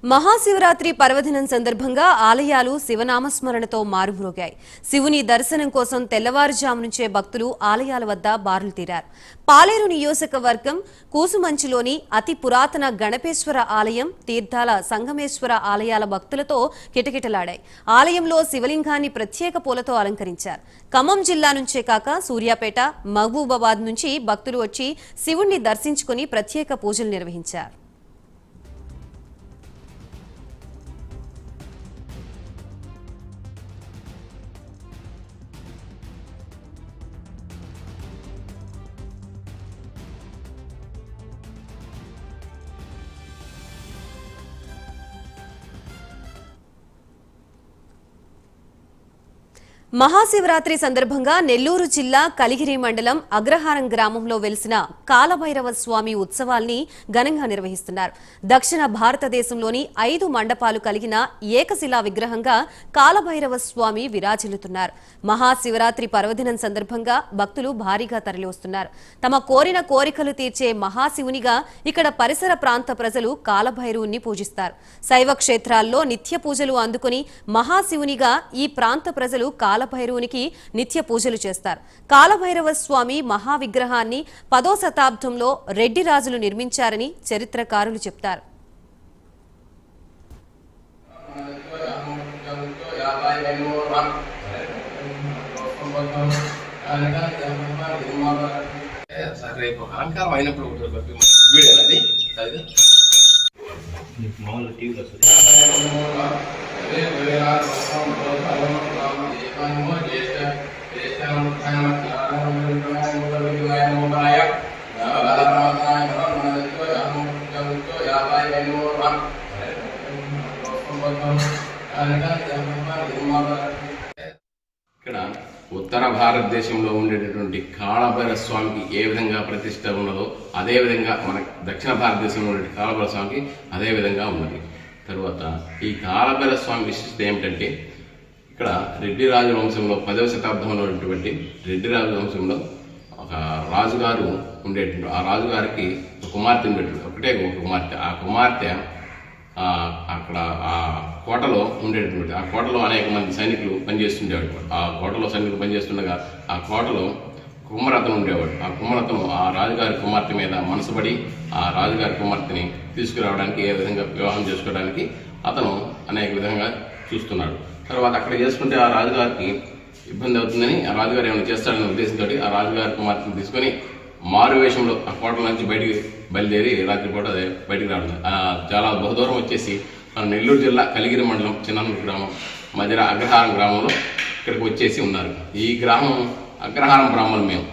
మహాశివరాత్రి పర్వదినం సందర్భంగా ఆలయాలు శివనామస్మరణతో మారుమ్రోగాయి. శివుని దర్శనం కోసం తెల్లవారుజాము నుంచే భక్తులు ఆలయాల వద్ద బారులు తీరారు. పాలేరు నియోజకవర్గం కూసుమంచిలోని అతి పురాతన గణపేశ్వర ఆలయం, తీర్థాల సంగమేశ్వర ఆలయాల భక్తులతో కిటకిటలాడాయి. ఆలయంలో శివలింగాన్ని ప్రత్యేక పూలతో అలంకరించారు. ఖమ్మం జిల్లా నుంచే కాక సూర్యాపేట, మహబూబాబాద్ నుంచి భక్తులు వచ్చి శివుణ్ణి దర్శించుకుని ప్రత్యేక పూజలు నిర్వహించారు. మహాశివరాత్రి సందర్భంగా నెల్లూరు జిల్లా కలిగిరి మండలం అగ్రహారం గ్రామంలో వెలిసిన కాలభైరవ స్వామి ఉత్సవాల్ని ఘనంగా నిర్వహిస్తున్నారు. దక్షిణ భారతదేశంలోని 5 మండపాలు కలిగిన ఏకశిలా విగ్రహంగా కాలభైరవ స్వామి విరాజిల్లుతున్నారు. మహాశివరాత్రి పర్వదినం సందర్భంగా భక్తులు భారీగా తరలివస్తున్నారు. తమ కోరిన కోరికలు తీర్చే మహాశివునిగా ఇక్కడ పరిసర ప్రాంత ప్రజలు కాలభైరవుని పూజిస్తారు. శైవ క్షేత్రాల్లో నిత్య పూజలు అందుకుని మహాశివునిగా ఈ ప్రాంత ప్రజలు కాలభైరవునికి నిత్య పూజలు చేస్తారు. కాలభైరవ స్వామి మహావిగ్రహాన్ని 10వ శతాబ్దంలో రెడ్డి రాజులు నిర్మించారని చరిత్రకారులు చెప్తారు. ఇక్కడ ఉత్తర భారతదేశంలో ఉండేటటువంటి కాలభైరవ స్వామికి ఏ విధంగా ప్రతిష్ట ఉన్నదో అదే విధంగా మన దక్షిణ భారతదేశంలో ఉండే కాలభైరవ స్వామికి అదే విధంగా ఉన్నది. తరువాత ఈ కాలభైరవ స్వామి విశిష్టత ఏమిటంటే, ఇక్కడ రెడ్డి రాజు వంశంలో 10వ శతాబ్దంలో ఉన్నటువంటి రెడ్డి రాజు వంశంలో ఒక రాజుగారు ఉండేటువంటి, ఆ రాజుగారికి ఒక కుమార్తె ఉండేటువంటి, ఒకటే ఒక కుమార్తె. ఆ కుమార్తె అక్కడ ఆ కోటలో ఉండేటటువంటి, ఆ కోటలో అనేక మంది సైనికులు పనిచేస్తుండేవాడు. ఆ కోటలో సైనికులు పనిచేస్తుండగా ఆ కోటలో కుమ్మరతను ఉండేవాడు. ఆ కుమ్మరతను ఆ రాజుగారి కుమార్తె మీద మనసుపడి ఆ రాజుగారి కుమార్తెని తీసుకురావడానికి, ఏ విధంగా వివాహం చేసుకోవడానికి అతను అనేక విధంగా చూస్తున్నాడు. తర్వాత అక్కడ చేసుకుంటే ఆ రాజుగారికి ఇబ్బంది అవుతుందని, ఆ రాజుగారు ఏమైనా చేస్తాడనే ఉద్దేశంతో ఆ రాజుగారి కుమార్తెను తీసుకొని మారు వేషంలో ఆ కోటల నుంచి బయటికి బయలుదేరి రాత్రిపూట బయటికి రావడం. చాలా బహుదూరం వచ్చేసి మన నెల్లూరు జిల్లా కలిగిరి మండలం చిన్ననూరు గ్రామం మధ్య అగ్రహారం గ్రామంలో ఇక్కడికి వచ్చేసి ఉన్నారు. ఈ గ్రామం అగ్రహారం బ్రాహ్మణులు మేము.